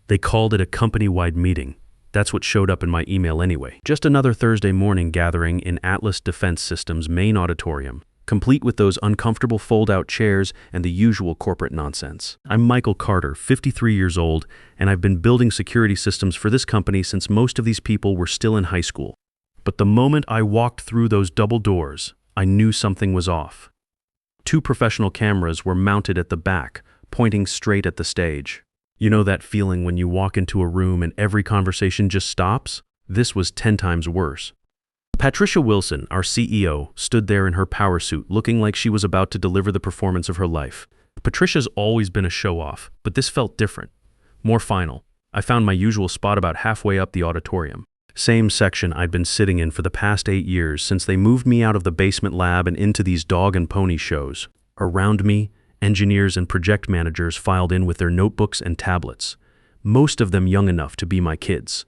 They called it a company-wide meeting. That's what showed up in my email anyway. Just another Thursday morning gathering in Atlas Defense Systems' main auditorium, complete with those uncomfortable fold-out chairs and the usual corporate nonsense. I'm Michael Carter, 53 years old, and I've been building security systems for this company since most of these people were still in high school. But the moment I walked through those double doors, I knew something was off. 2 professional cameras were mounted at the back, pointing straight at the stage. You know that feeling when you walk into a room and every conversation just stops? This was 10 times worse. Patricia Wilson, our CEO, stood there in her power suit, looking like she was about to deliver the performance of her life. Patricia's always been a show-off, but this felt different, more final. I found my usual spot about halfway up the auditorium. Same section I'd been sitting in for the past 8 years since they moved me out of the basement lab and into these dog and pony shows. Around me, engineers and project managers filed in with their notebooks and tablets, most of them young enough to be my kids.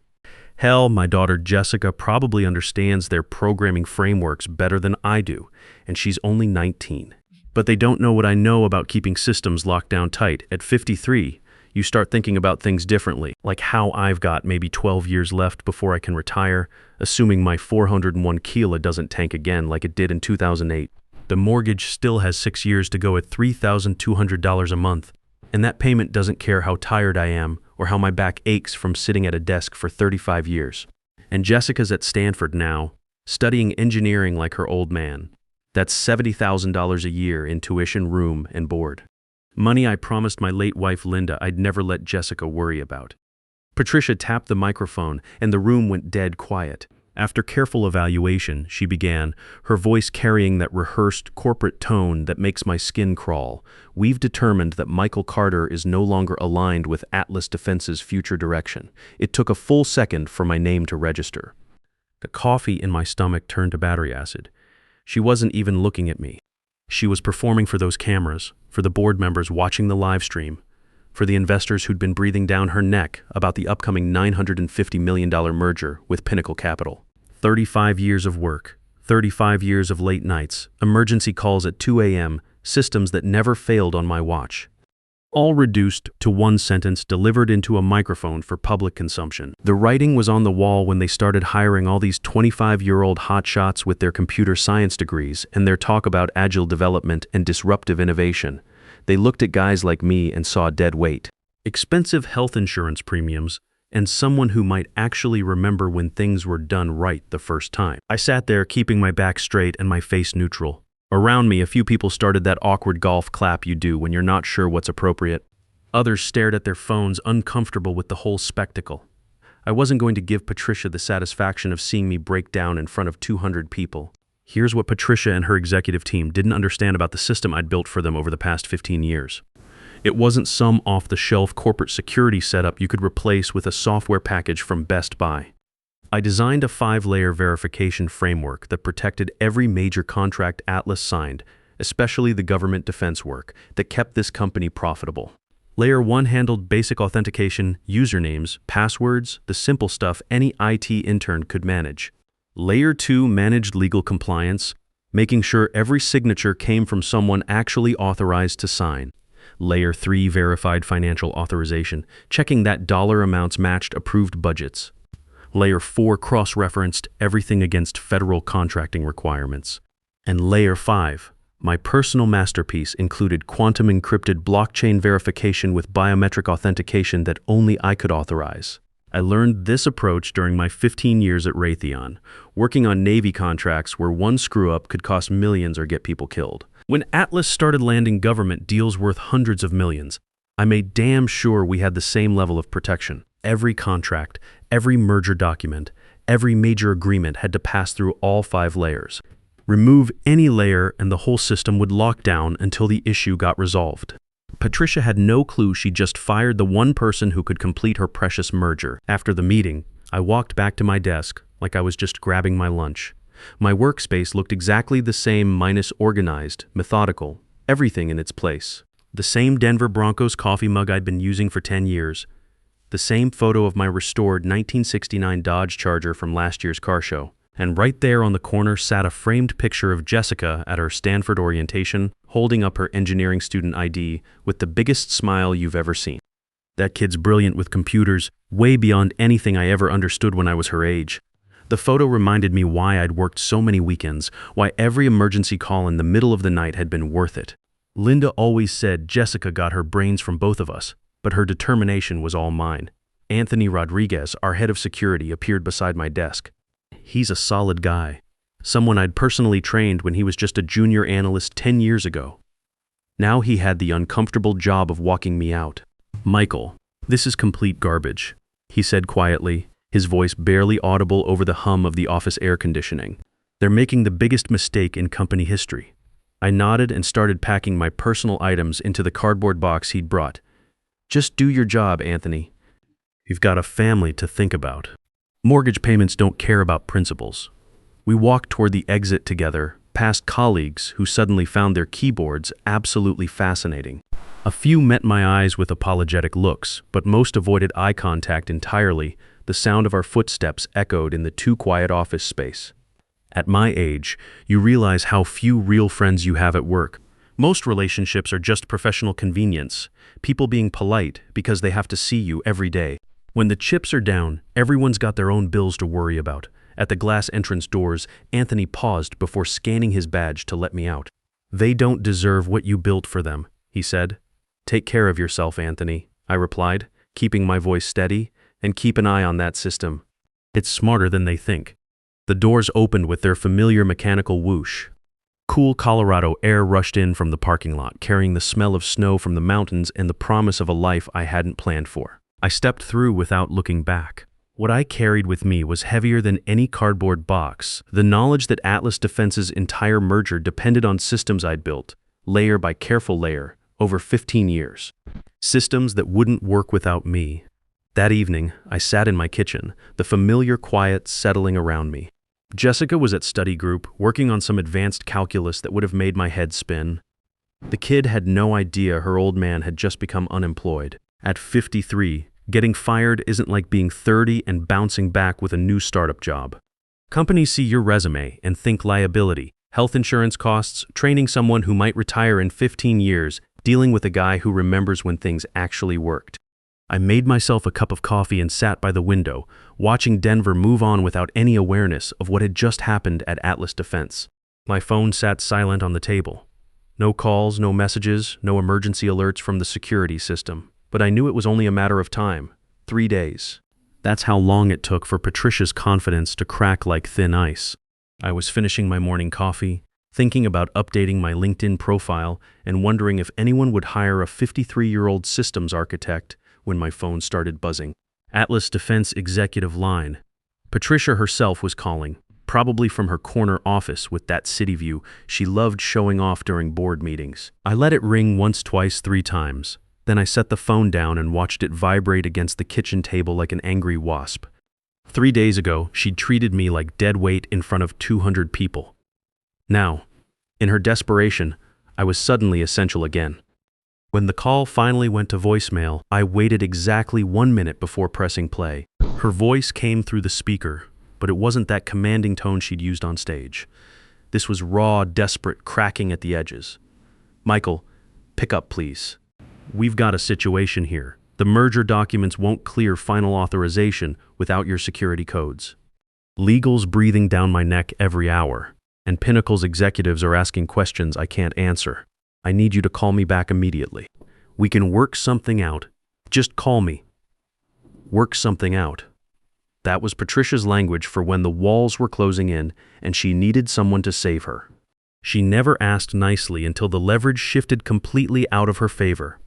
Hell, my daughter Jessica probably understands their programming frameworks better than I do, and she's only 19. But they don't know what I know about keeping systems locked down tight. At 53, you start thinking about things differently, like how I've got maybe 12 years left before I can retire, assuming my 401 Kila doesn't tank again like it did in 2008. The mortgage still has 6 years to go at $3,200 a month, and that payment doesn't care how tired I am or how my back aches from sitting at a desk for 35 years. And Jessica's at Stanford now, studying engineering like her old man. That's $70,000 a year in tuition, room, and board. Money I promised my late wife Linda I'd never let Jessica worry about. Patricia tapped the microphone, and the room went dead quiet. After careful evaluation, she began, her voice carrying that rehearsed corporate tone that makes my skin crawl. We've determined that Michael Carter is no longer aligned with Atlas Defense's future direction. It took a full second for my name to register. The coffee in my stomach turned to battery acid. She wasn't even looking at me. She was performing for those cameras, for the board members watching the live stream, for the investors who'd been breathing down her neck about the upcoming $950 million merger with Pinnacle Capital. 35 years of work, 35 years of late nights, emergency calls at 2 a.m., systems that never failed on my watch. All reduced to one sentence delivered into a microphone for public consumption. The writing was on the wall when they started hiring all these 25-year-old hotshots with their computer science degrees and their talk about agile development and disruptive innovation. They looked at guys like me and saw dead weight. Expensive health insurance premiums, and someone who might actually remember when things were done right the first time. I sat there keeping my back straight and my face neutral. Around me, a few people started that awkward golf clap you do when you're not sure what's appropriate. Others stared at their phones, uncomfortable with the whole spectacle. I wasn't going to give Patricia the satisfaction of seeing me break down in front of 200 people. Here's what Patricia and her executive team didn't understand about the system I'd built for them over the past 15 years. It wasn't some off-the-shelf corporate security setup you could replace with a software package from Best Buy. I designed a 5-layer verification framework that protected every major contract Atlas signed, especially the government defense work, that kept this company profitable. Layer 1 handled basic authentication, usernames, passwords, the simple stuff any IT intern could manage. Layer 2 managed legal compliance, making sure every signature came from someone actually authorized to sign. Layer 3 verified financial authorization, checking that dollar amounts matched approved budgets. Layer 4 cross-referenced everything against federal contracting requirements. And Layer 5, my personal masterpiece, included quantum encrypted blockchain verification with biometric authentication that only I could authorize. I learned this approach during my 15 years at Raytheon, working on Navy contracts where one screw-up could cost millions or get people killed. When Atlas started landing government deals worth hundreds of millions, I made damn sure we had the same level of protection. Every contract, every merger document, every major agreement had to pass through all 5 layers. Remove any layer and the whole system would lock down until the issue got resolved. Patricia had no clue she'd just fired the one person who could complete her precious merger. After the meeting, I walked back to my desk like I was just grabbing my lunch. My workspace looked exactly the same, minus organized, methodical, everything in its place. The same Denver Broncos coffee mug I'd been using for 10 years. The same photo of my restored 1969 Dodge Charger from last year's car show. And right there on the corner sat a framed picture of Jessica at her Stanford orientation, holding up her engineering student ID with the biggest smile you've ever seen. That kid's brilliant with computers, way beyond anything I ever understood when I was her age. The photo reminded me why I'd worked so many weekends, why every emergency call in the middle of the night had been worth it. Linda always said Jessica got her brains from both of us, but her determination was all mine. Anthony Rodriguez, our head of security, appeared beside my desk. He's a solid guy. Someone I'd personally trained when he was just a junior analyst 10 years ago. Now he had the uncomfortable job of walking me out. "Michael, this is complete garbage," he said quietly, his voice barely audible over the hum of the office air conditioning. "They're making the biggest mistake in company history." I nodded and started packing my personal items into the cardboard box he'd brought. "Just do your job, Anthony. You've got a family to think about." Mortgage payments don't care about principles. We walked toward the exit together, past colleagues who suddenly found their keyboards absolutely fascinating. A few met my eyes with apologetic looks, but most avoided eye contact entirely. The sound of our footsteps echoed in the too quiet office space. At my age, you realize how few real friends you have at work. Most relationships are just professional convenience, people being polite because they have to see you every day. When the chips are down, everyone's got their own bills to worry about. At the glass entrance doors, Anthony paused before scanning his badge to let me out. "They don't deserve what you built for them," he said. "Take care of yourself, Anthony," I replied, keeping my voice steady, "and keep an eye on that system. It's smarter than they think." The doors opened with their familiar mechanical whoosh. Cool Colorado air rushed in from the parking lot, carrying the smell of snow from the mountains and the promise of a life I hadn't planned for. I stepped through without looking back. What I carried with me was heavier than any cardboard box, the knowledge that Atlas Defense's entire merger depended on systems I'd built, layer by careful layer, over 15 years. Systems that wouldn't work without me. That evening, I sat in my kitchen, the familiar quiet settling around me. Jessica was at study group, working on some advanced calculus that would have made my head spin. The kid had no idea her old man had just become unemployed. At 53, getting fired isn't like being 30 and bouncing back with a new startup job. Companies see your resume and think liability, health insurance costs, training someone who might retire in 15 years, dealing with a guy who remembers when things actually worked. I made myself a cup of coffee and sat by the window, watching Denver move on without any awareness of what had just happened at Atlas Defense. My phone sat silent on the table. No calls, no messages, no emergency alerts from the security system. But I knew it was only a matter of time. 3 days. That's how long it took for Patricia's confidence to crack like thin ice. I was finishing my morning coffee, thinking about updating my LinkedIn profile and wondering if anyone would hire a 53-year-old systems architect when my phone started buzzing. Atlas Defense executive line. Patricia herself was calling, probably from her corner office with that city view she loved showing off during board meetings. I let it ring once, twice, 3 times. Then I set the phone down and watched it vibrate against the kitchen table like an angry wasp. 3 days ago, she'd treated me like dead weight in front of 200 people. Now, in her desperation, I was suddenly essential again. When the call finally went to voicemail, I waited exactly 1 minute before pressing play. Her voice came through the speaker, but it wasn't that commanding tone she'd used on stage. This was raw, desperate, cracking at the edges. "Michael, pick up, please. We've got a situation here. The merger documents won't clear final authorization without your security codes. Legal's breathing down my neck every hour, and Pinnacle's executives are asking questions I can't answer. I need you to call me back immediately. We can work something out. Just call me. Work something out." That was Patricia's language for when the walls were closing in and she needed someone to save her. She never asked nicely until the leverage shifted completely out of her favor.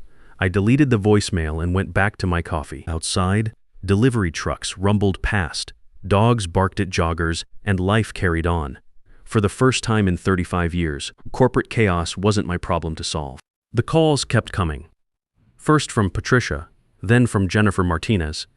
I deleted the voicemail and went back to my coffee. Outside, delivery trucks rumbled past, dogs barked at joggers, and life carried on. For the first time in 35 years, corporate chaos wasn't my problem to solve. The calls kept coming. First from Patricia, then from Jennifer Martinez,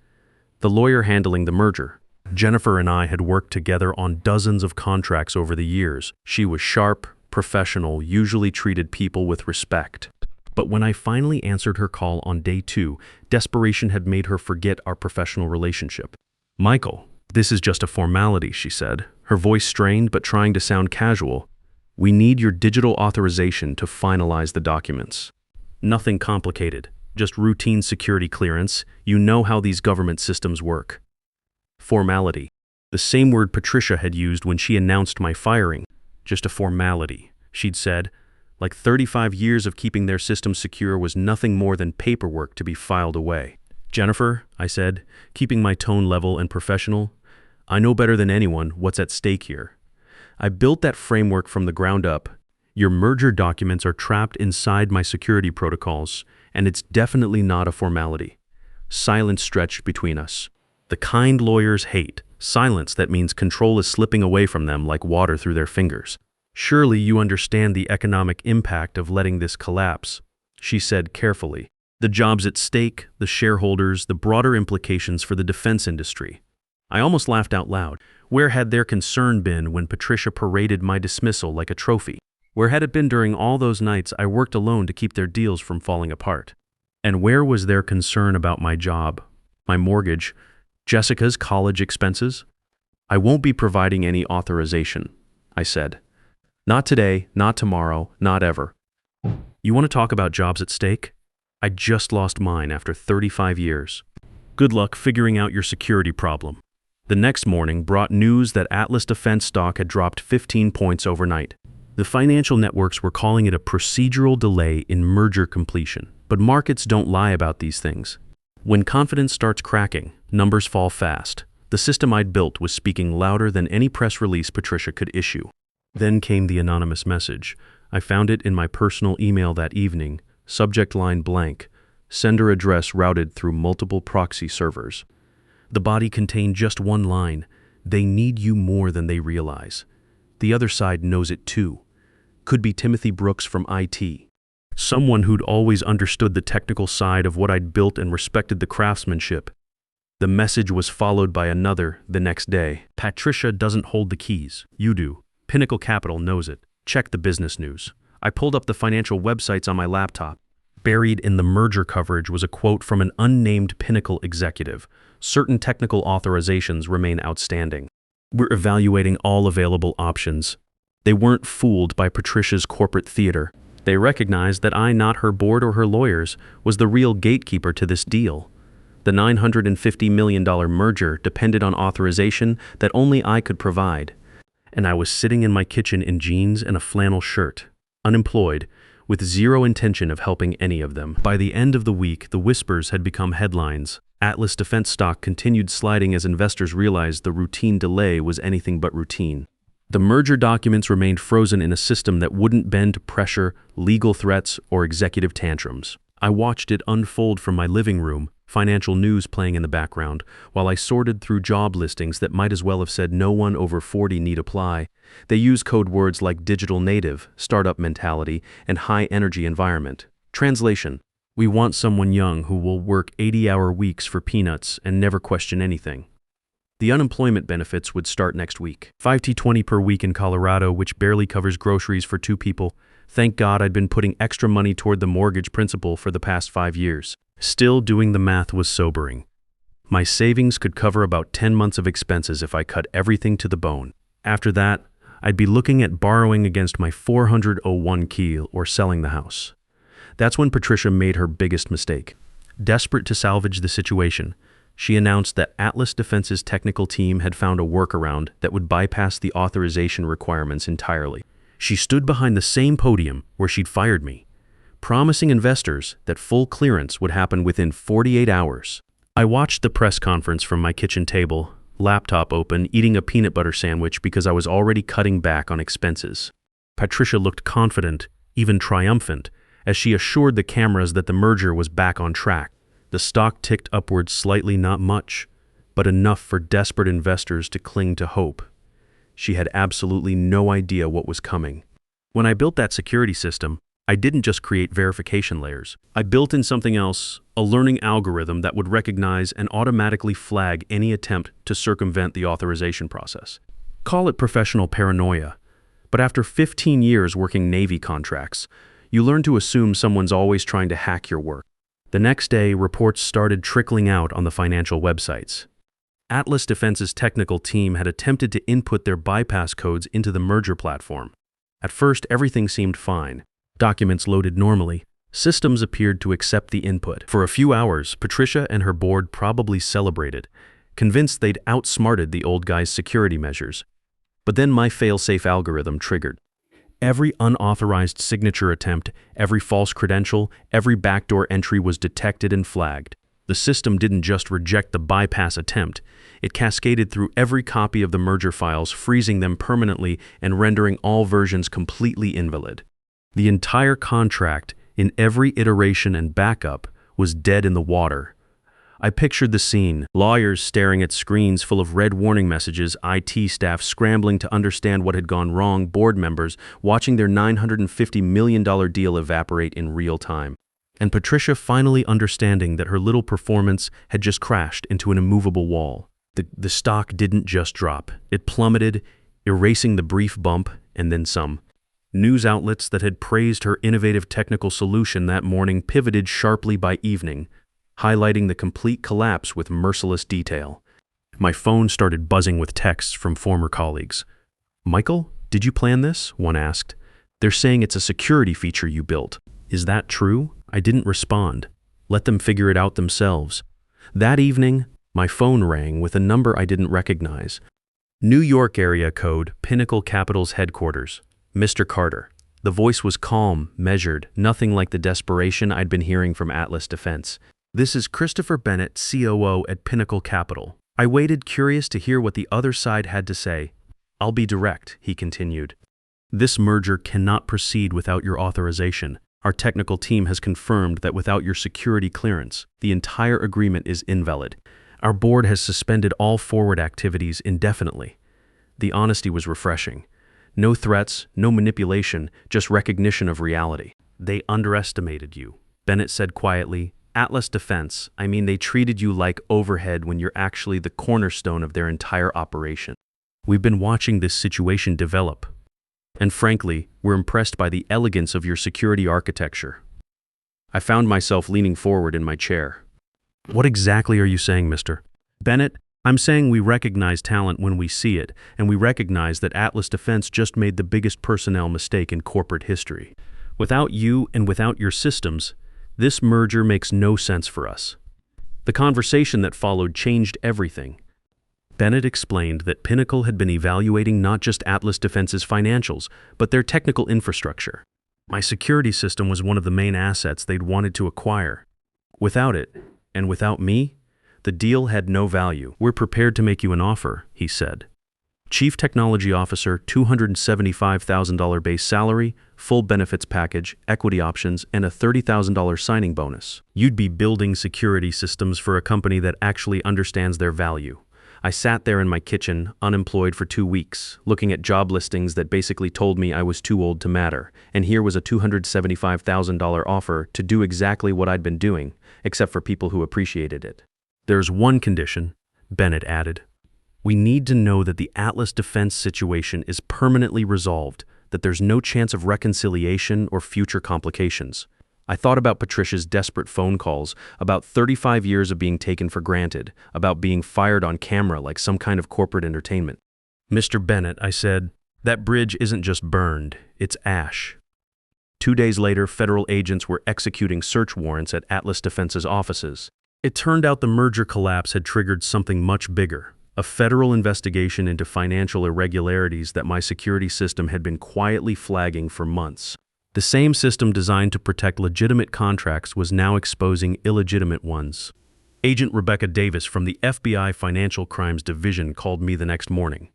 the lawyer handling the merger. Jennifer and I had worked together on dozens of contracts over the years. She was sharp, professional, usually treated people with respect. But when I finally answered her call on day 2, desperation had made her forget our professional relationship. "Michael, this is just a formality," she said, her voice strained but trying to sound casual. "We need your digital authorization to finalize the documents. Nothing complicated. Just routine security clearance. You know how these government systems work. Formality. The same word Patricia had used when she announced my firing. Just a formality, she'd said. Like 35 years of keeping their systems secure was nothing more than paperwork to be filed away. Jennifer, I said, keeping my tone level and professional, I know better than anyone what's at stake here. I built that framework from the ground up. Your merger documents are trapped inside my security protocols, and it's definitely not a formality. Silence stretched between us. The kind lawyers hate. Silence that means control is slipping away from them like water through their fingers. Surely you understand the economic impact of letting this collapse, she said carefully. The jobs at stake, the shareholders, the broader implications for the defense industry. I almost laughed out loud. Where had their concern been when Patricia paraded my dismissal like a trophy? Where had it been during all those nights I worked alone to keep their deals from falling apart? And where was their concern about my job, my mortgage, Jessica's college expenses? I won't be providing any authorization, I said. Not today, not tomorrow, not ever. You want to talk about jobs at stake? I just lost mine after 35 years. Good luck figuring out your security problem. The next morning brought news that Atlas Defense stock had dropped 15 points overnight. The financial networks were calling it a procedural delay in merger completion. But markets don't lie about these things. When confidence starts cracking, numbers fall fast. The system I'd built was speaking louder than any press release Patricia could issue. Then came the anonymous message. I found it in my personal email that evening, subject line blank, sender address routed through multiple proxy servers. The body contained just one line: they need you more than they realize. The other side knows it too. Could be Timothy Brooks from IT. Someone who'd always understood the technical side of what I'd built and respected the craftsmanship. The message was followed by another the next day. Patricia doesn't hold the keys. You do. Pinnacle Capital knows it. Check the business news. I pulled up the financial websites on my laptop. Buried in the merger coverage was a quote from an unnamed Pinnacle executive. Certain technical authorizations remain outstanding. We're evaluating all available options. They weren't fooled by Patricia's corporate theater. They recognized that I, not her board or her lawyers, was the real gatekeeper to this deal. The $950 million merger depended on authorization that only I could provide. And I was sitting in my kitchen in jeans and a flannel shirt, unemployed, with zero intention of helping any of them. By the end of the week, the whispers had become headlines. Atlas Defense stock continued sliding as investors realized the routine delay was anything but routine. The merger documents remained frozen in a system that wouldn't bend to pressure, legal threats, or executive tantrums. I watched it unfold from my living room, financial news playing in the background, while I sorted through job listings that might as well have said no one over 40 need apply. They use code words like digital native, startup mentality, and high-energy environment. Translation: we want someone young who will work 80-hour weeks for peanuts and never question anything. The unemployment benefits would start next week. $5,220 per week in Colorado, which barely covers groceries for 2 people. Thank God I'd been putting extra money toward the mortgage principal for the past 5 years. Still, doing the math was sobering. My savings could cover about 10 months of expenses if I cut everything to the bone. After that, I'd be looking at borrowing against my 401 keel or selling the house. That's when Patricia made her biggest mistake. Desperate to salvage the situation, she announced that Atlas Defense's technical team had found a workaround that would bypass the authorization requirements entirely. She stood behind the same podium where she'd fired me, promising investors that full clearance would happen within 48 hours. I watched the press conference from my kitchen table, laptop open, eating a peanut butter sandwich because I was already cutting back on expenses. Patricia looked confident, even triumphant, as she assured the cameras that the merger was back on track. The stock ticked upwards slightly, not much, but enough for desperate investors to cling to hope. She had absolutely no idea what was coming. When I built that security system, I didn't just create verification layers. I built in something else, a learning algorithm that would recognize and automatically flag any attempt to circumvent the authorization process. Call it professional paranoia, but after 15 years working Navy contracts, you learn to assume someone's always trying to hack your work. The next day, reports started trickling out on the financial websites. Atlas Defense's technical team had attempted to input their bypass codes into the merger platform. At first, everything seemed fine. Documents loaded normally, Systems appeared to accept the input. For a few hours, Patricia and her board probably celebrated, convinced they'd outsmarted the old guy's security measures. But then my fail-safe algorithm triggered. Every unauthorized signature attempt, every false credential, every backdoor entry was detected and flagged. The system didn't just reject the bypass attempt, it cascaded through every copy of the merger files, freezing them permanently and rendering all versions completely invalid. The entire contract, in every iteration and backup, was dead in the water. I pictured the scene, lawyers staring at screens full of red warning messages, IT staff scrambling to understand what had gone wrong, board members watching their $950 million deal evaporate in real time, and Patricia finally understanding that her little performance had just crashed into an immovable wall. The stock didn't just drop, it plummeted, erasing the brief bump and then some. News outlets that had praised her innovative technical solution that morning pivoted sharply by evening, highlighting the complete collapse with merciless detail. My phone started buzzing with texts from former colleagues. "Michael, did you plan this?" one asked. "They're saying it's a security feature you built. Is that true?" I didn't respond. Let them figure it out themselves. That evening, my phone rang with a number I didn't recognize. New York area code, Pinnacle Capital's headquarters. Mr. Carter. The voice was calm, measured, nothing like the desperation I'd been hearing from Atlas Defense. "This is Christopher Bennett, COO at Pinnacle Capital." I waited, curious to hear what the other side had to say. "I'll be direct," he continued. "This merger cannot proceed without your authorization. Our technical team has confirmed that without your security clearance, the entire agreement is invalid. Our board has suspended all forward activities indefinitely." The honesty was refreshing. No threats, no manipulation, just recognition of reality. "They underestimated you," Bennett said quietly. "Atlas Defense, I mean, they treated you like overhead when you're actually the cornerstone of their entire operation. We've been watching this situation develop. And frankly, we're impressed by the elegance of your security architecture." I found myself leaning forward in my chair. "What exactly are you saying, Mr. Bennett?" "I'm saying we recognize talent when we see it, and we recognize that Atlas Defense just made the biggest personnel mistake in corporate history. Without you and without your systems, this merger makes no sense for us." The conversation that followed changed everything. Bennett explained that Pinnacle had been evaluating not just Atlas Defense's financials, but their technical infrastructure. My security system was one of the main assets they'd wanted to acquire. Without it, and without me, the deal had no value. "We're prepared to make you an offer," he said. "Chief Technology Officer, $275,000 base salary, full benefits package, equity options, and a $30,000 signing bonus. You'd be building security systems for a company that actually understands their value." I sat there in my kitchen, unemployed for 2 weeks, looking at job listings that basically told me I was too old to matter, and here was a $275,000 offer to do exactly what I'd been doing, except for people who appreciated it. "There's one condition," Bennett added. "We need to know that the Atlas Defense situation is permanently resolved, that there's no chance of reconciliation or future complications." I thought about Patricia's desperate phone calls, about 35 years of being taken for granted, about being fired on camera like some kind of corporate entertainment. "Mr. Bennett," I said, "that bridge isn't just burned, it's ash." 2 days later, federal agents were executing search warrants at Atlas Defense's offices. It turned out the merger collapse had triggered something much bigger, a federal investigation into financial irregularities that my security system had been quietly flagging for months. The same system designed to protect legitimate contracts was now exposing illegitimate ones. Agent Rebecca Davis from the FBI Financial Crimes Division called me the next morning.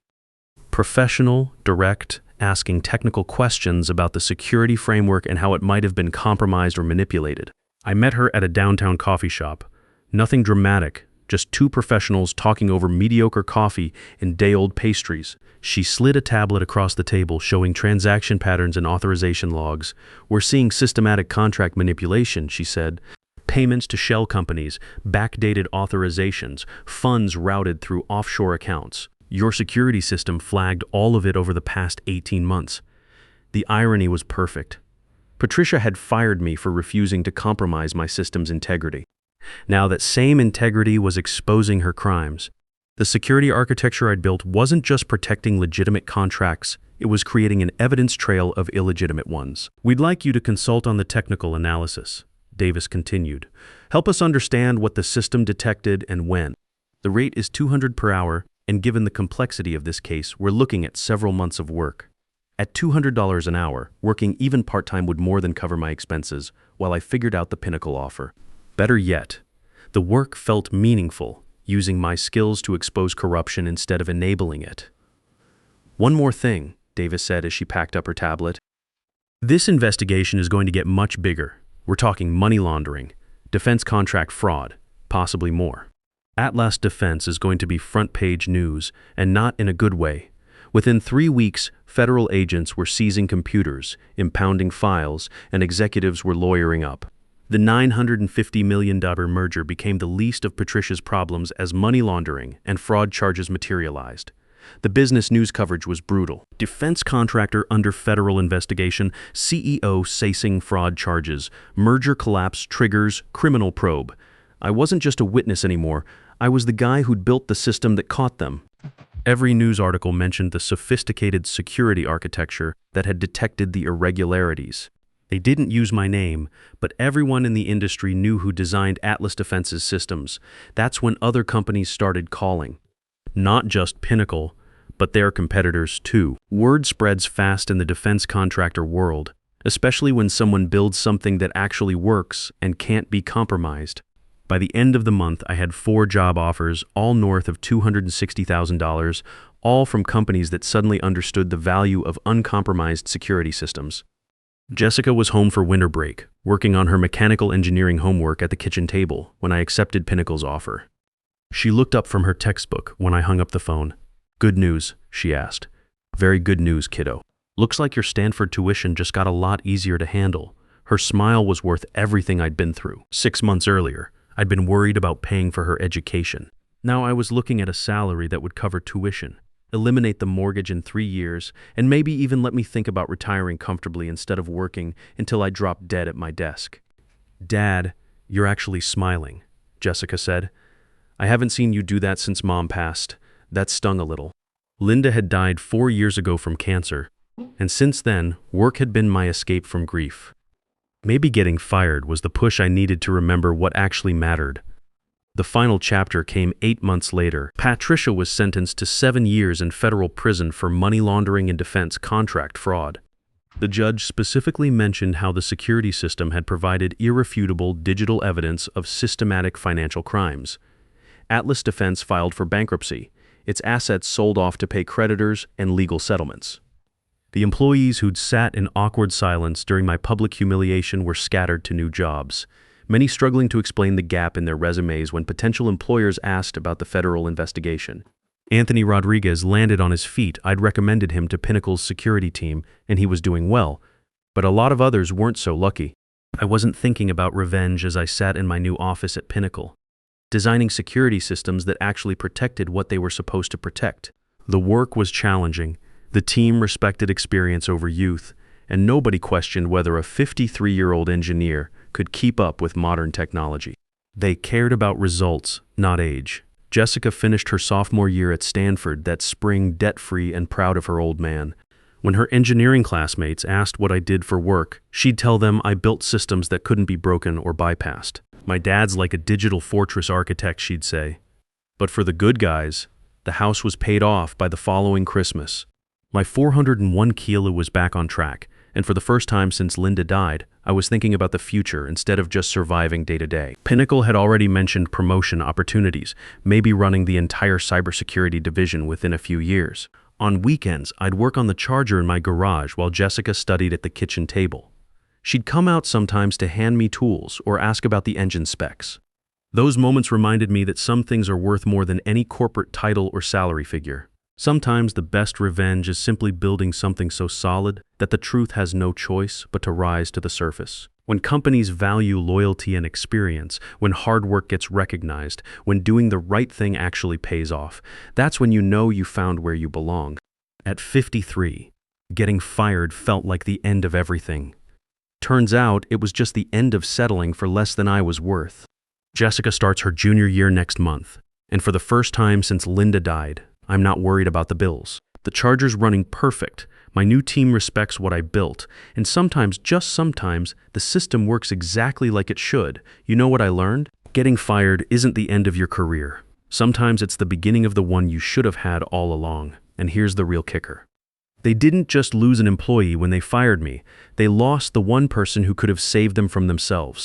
Professional, direct, asking technical questions about the security framework and how it might have been compromised or manipulated. I met her at a downtown coffee shop. Nothing dramatic, just 2 professionals talking over mediocre coffee and day-old pastries. She slid a tablet across the table showing transaction patterns and authorization logs. "We're seeing systematic contract manipulation," she said. "Payments to shell companies, backdated authorizations, funds routed through offshore accounts. Your security system flagged all of it over the past 18 months. The irony was perfect. Patricia had fired me for refusing to compromise my system's integrity. Now that same integrity was exposing her crimes. The security architecture I'd built wasn't just protecting legitimate contracts, It was creating an evidence trail of illegitimate ones. We'd like you to consult on the technical analysis, Davis continued. Help us understand what the system detected and when. The rate is $200 per hour, and given the complexity of this case, we're looking at several months of work. At $200 an hour, working even part-time would more than cover my expenses while I figured out the Pinnacle offer. Better yet, the work felt meaningful, using my skills to expose corruption instead of enabling it. One more thing, Davis said as she packed up her tablet. This investigation is going to get much bigger. We're talking money laundering, defense contract fraud, possibly more. Atlas Defense is going to be front-page news, and not in a good way. Within 3 weeks, federal agents were seizing computers, impounding files, and executives were lawyering up. The $950 million merger became the least of Patricia's problems as money laundering and fraud charges materialized. The business news coverage was brutal. Defense contractor under federal investigation, CEO facing fraud charges, merger collapse triggers criminal probe. I wasn't just a witness anymore. I was the guy who'd built the system that caught them. Every news article mentioned the sophisticated security architecture that had detected the irregularities. They didn't use my name, but everyone in the industry knew who designed Atlas Defense's systems. That's when other companies started calling. Not just Pinnacle, but their competitors too. Word spreads fast in the defense contractor world, especially when someone builds something that actually works and can't be compromised. By the end of the month, I had 4 job offers, all north of $260,000, all from companies that suddenly understood the value of uncompromised security systems. Jessica was home for winter break, working on her mechanical engineering homework at the kitchen table when I accepted Pinnacle's offer. She looked up from her textbook when I hung up the phone. "Good news," she asked. "Very good news, kiddo. Looks like your Stanford tuition just got a lot easier to handle." Her smile was worth everything I'd been through. 6 months earlier, I'd been worried about paying for her education. Now I was looking at a salary that would cover tuition, eliminate the mortgage in 3 years, and maybe even let me think about retiring comfortably instead of working until I dropped dead at my desk. "Dad, you're actually smiling," Jessica said. "I haven't seen you do that since Mom passed." That stung a little. Linda had died 4 years ago from cancer, and since then, work had been my escape from grief. Maybe getting fired was the push I needed to remember what actually mattered. The final chapter came 8 months later. Patricia was sentenced to 7 years in federal prison for money laundering and defense contract fraud. The judge specifically mentioned how the security system had provided irrefutable digital evidence of systematic financial crimes. Atlas Defense filed for bankruptcy. Its assets sold off to pay creditors and legal settlements. The employees who'd sat in awkward silence during my public humiliation were scattered to new jobs, many struggling to explain the gap in their resumes when potential employers asked about the federal investigation. Anthony Rodriguez landed on his feet. I'd recommended him to Pinnacle's security team, and he was doing well, but a lot of others weren't so lucky. I wasn't thinking about revenge as I sat in my new office at Pinnacle, designing security systems that actually protected what they were supposed to protect. The work was challenging, the team respected experience over youth, and nobody questioned whether a 53-year-old engineer could keep up with modern technology. They cared about results, not age. Jessica finished her sophomore year at Stanford that spring debt-free and proud of her old man. When her engineering classmates asked what I did for work, she'd tell them I built systems that couldn't be broken or bypassed. "My dad's like a digital fortress architect," she'd say. But for the good guys, the house was paid off by the following Christmas. My 401 kilo was back on track, and for the first time since Linda died, I was thinking about the future instead of just surviving day to day. Pinnacle had already mentioned promotion opportunities, maybe running the entire cybersecurity division within a few years. On weekends, I'd work on the charger in my garage while Jessica studied at the kitchen table. She'd come out sometimes to hand me tools or ask about the engine specs. Those moments reminded me that some things are worth more than any corporate title or salary figure. Sometimes the best revenge is simply building something so solid that the truth has no choice but to rise to the surface. When companies value loyalty and experience, when hard work gets recognized, when doing the right thing actually pays off, that's when you know you found where you belong. At 53, getting fired felt like the end of everything. Turns out it was just the end of settling for less than I was worth. Jessica starts her junior year next month, and for the first time since Linda died, I'm not worried about the bills. The charger's running perfect, My new team respects what I built, and sometimes, just sometimes, the system works exactly like it should. You know what I learned? Getting fired isn't the end of your career. Sometimes it's the beginning of the one you should have had all along. And here's the real kicker. They didn't just lose an employee when they fired me. They lost the one person who could have saved them from themselves.